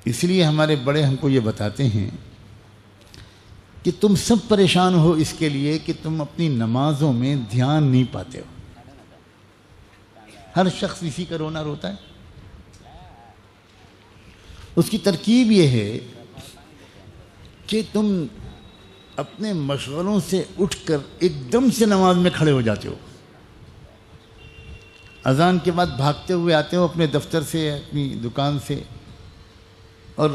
اس لیے ہمارے بڑے ہم کو یہ بتاتے ہیں کہ تم سب پریشان ہو اس کے لیے کہ تم اپنی نمازوں میں دھیان نہیں پاتے ہو. ہر شخص اسی کا رونا روتا ہے. اس کی ترکیب یہ ہے کہ تم اپنے مشغلوں سے اٹھ کر ایک دم سے نماز میں کھڑے ہو جاتے ہو. اذان کے بعد بھاگتے ہوئے آتے ہو اپنے دفتر سے, اپنی دکان سے, اور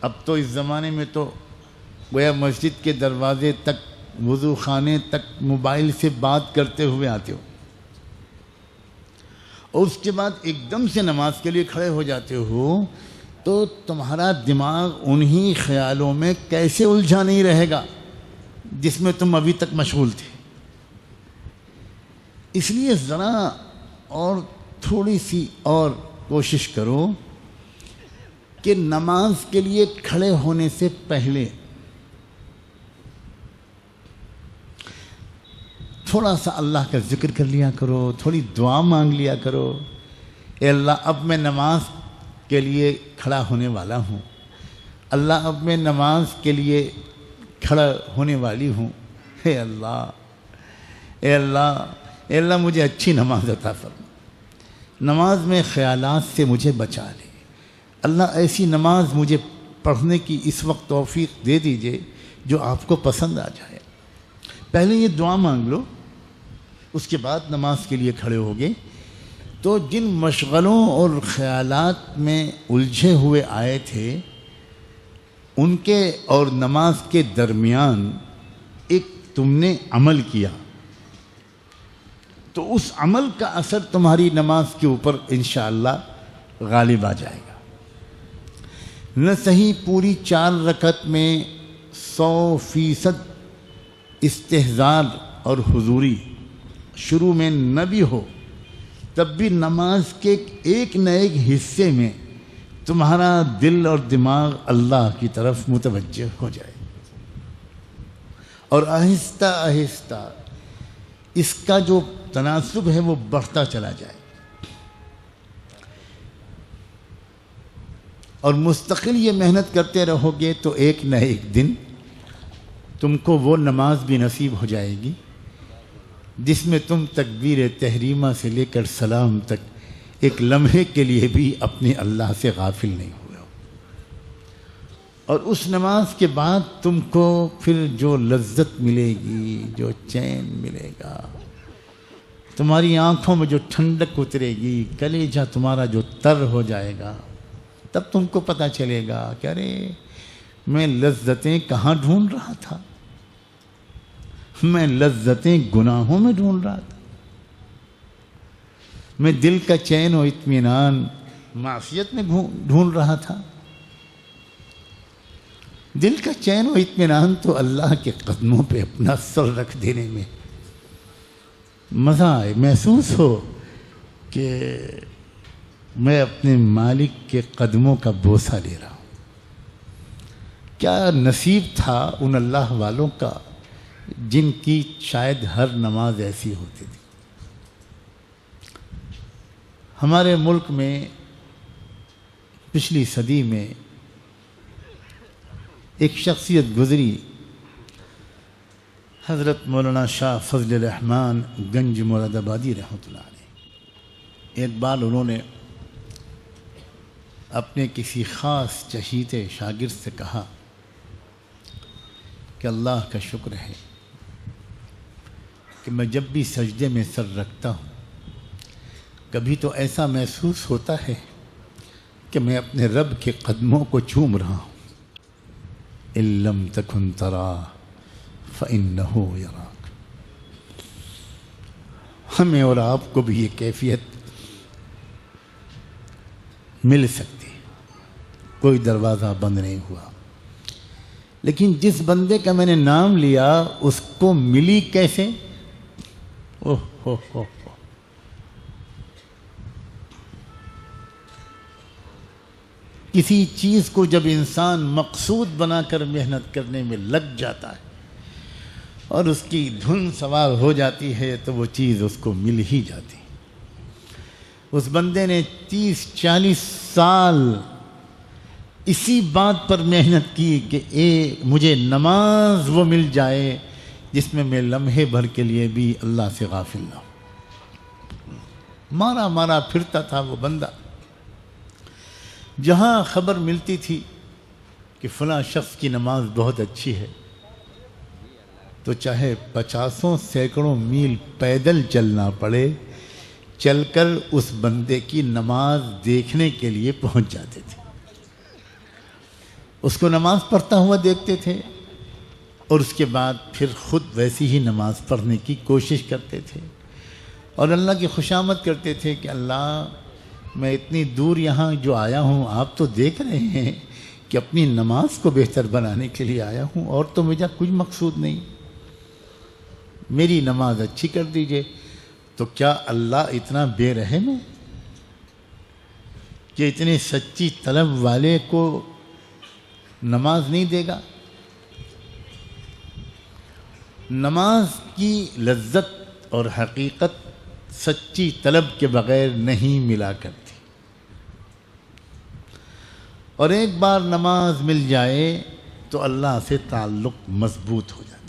اب تو اس زمانے میں تو گویا مسجد کے دروازے تک, وضو خانے تک موبائل سے بات کرتے ہوئے آتے ہو, اور اس کے بعد ایک دم سے نماز کے لیے کھڑے ہو جاتے ہو. تو تمہارا دماغ انہی خیالوں میں کیسے الجھا نہیں رہے گا جس میں تم ابھی تک مشغول تھے. اس لیے ذرا اور تھوڑی سی اور کوشش کرو کہ نماز کے لیے کھڑے ہونے سے پہلے تھوڑا سا اللہ کا ذکر کر لیا کرو, تھوڑی دعا مانگ لیا کرو. اے اللہ, اب میں نماز کے لیے کھڑا ہونے والا ہوں. اللہ, اب میں نماز کے لیے کھڑا ہونے والی ہوں. اے اللہ, اے اللہ, اے اللہ, مجھے اچھی نماز عطا فرما. نماز میں خیالات سے مجھے بچا لے. اللہ, ایسی نماز مجھے پڑھنے کی اس وقت توفیق دے دیجئے جو آپ کو پسند آ جائے. پہلے یہ دعا مانگ لو, اس کے بعد نماز کے لیے کھڑے ہوگے. تو جن مشغلوں اور خیالات میں الجھے ہوئے آئے تھے ان کے اور نماز کے درمیان ایک تم نے عمل کیا, تو اس عمل کا اثر تمہاری نماز کے اوپر انشاءاللہ غالب آ جائے گا. نہ صحیح پوری 4 رکعت میں 100% استحضار اور حضوری شروع میں نہ بھی ہو, تب بھی نماز کے ایک نہ ایک حصے میں تمہارا دل اور دماغ اللہ کی طرف متوجہ ہو جائے, اور آہستہ آہستہ اس کا جو تناسب ہے وہ بڑھتا چلا جائے. اور مستقل یہ محنت کرتے رہو گے تو ایک نہ ایک دن تم کو وہ نماز بھی نصیب ہو جائے گی جس میں تم تکبیر تحریمہ سے لے کر سلام تک ایک لمحے کے لیے بھی اپنے اللہ سے غافل نہیں ہوئے ہو. اور اس نماز کے بعد تم کو پھر جو لذت ملے گی, جو چین ملے گا, تمہاری آنکھوں میں جو ٹھنڈک اترے گی, کلیجہ تمہارا جو تر ہو جائے گا, تب تم کو پتہ چلے گا کہ ارے میں لذتیں کہاں ڈھونڈ رہا تھا, میں لذتیں گناہوں میں ڈھونڈ رہا تھا, میں دل کا چین و اطمینان معصیت میں ڈھونڈ رہا تھا. دل کا چین و اطمینان تو اللہ کے قدموں پہ اپنا سر رکھ دینے میں مزہ آئے, محسوس ہو کہ میں اپنے مالک کے قدموں کا بوسہ لے رہا ہوں. کیا نصیب تھا ان اللہ والوں کا جن کی شاید ہر نماز ایسی ہوتی تھی. ہمارے ملک میں پچھلی صدی میں ایک شخصیت گزری, حضرت مولانا شاہ فضل الرحمن گنج مراد آبادی رحمۃ اللہ علیہ. ایک بار انہوں نے اپنے کسی خاص چہیتے شاگرد سے کہا کہ اللہ کا شکر ہے کہ میں جب بھی سجدے میں سر رکھتا ہوں کبھی تو ایسا محسوس ہوتا ہے کہ میں اپنے رب کے قدموں کو چوم رہا ہوں. ان لم تکن تراہ فإنہ یراک. ہمیں اور آپ کو بھی یہ کیفیت مل سکتی, کوئی دروازہ بند نہیں ہوا, لیکن جس بندے کا میں نے نام لیا اس کو ملی کیسے؟ اوہ ہو ہو. کسی چیز کو جب انسان مقصود بنا کر محنت کرنے میں لگ جاتا ہے اور اس کی دھن سوار ہو جاتی ہے تو وہ چیز اس کو مل ہی جاتی. اس بندے نے 30-40 سال اسی بات پر محنت کی کہ مجھے نماز وہ مل جائے جس میں میں لمحے بھر کے لیے بھی اللہ سے غافل نہ ہوں۔ مارا مارا پھرتا تھا وہ بندہ، جہاں خبر ملتی تھی کہ فلاں شخص کی نماز بہت اچھی ہے تو چاہے 50 سینکڑوں میل پیدل چلنا پڑے، چل کر اس بندے کی نماز دیکھنے کے لیے پہنچ جاتے تھے، اس کو نماز پڑھتا ہوا دیکھتے تھے اور اس کے بعد پھر خود ویسی ہی نماز پڑھنے کی کوشش کرتے تھے اور اللہ کی خوشامد کرتے تھے کہ اللہ میں اتنی دور یہاں جو آیا ہوں، آپ تو دیکھ رہے ہیں کہ اپنی نماز کو بہتر بنانے کے لیے آیا ہوں، اور تو مجھے کچھ مقصود نہیں، میری نماز اچھی کر دیجئے۔ تو کیا اللہ اتنا بے رحم ہے کہ اتنے سچی طلب والے کو نماز نہیں دے گا؟ نماز کی لذت اور حقیقت سچی طلب کے بغیر نہیں ملا کرتی، اور ایک بار نماز مل جائے تو اللہ سے تعلق مضبوط ہو جاتا ہے۔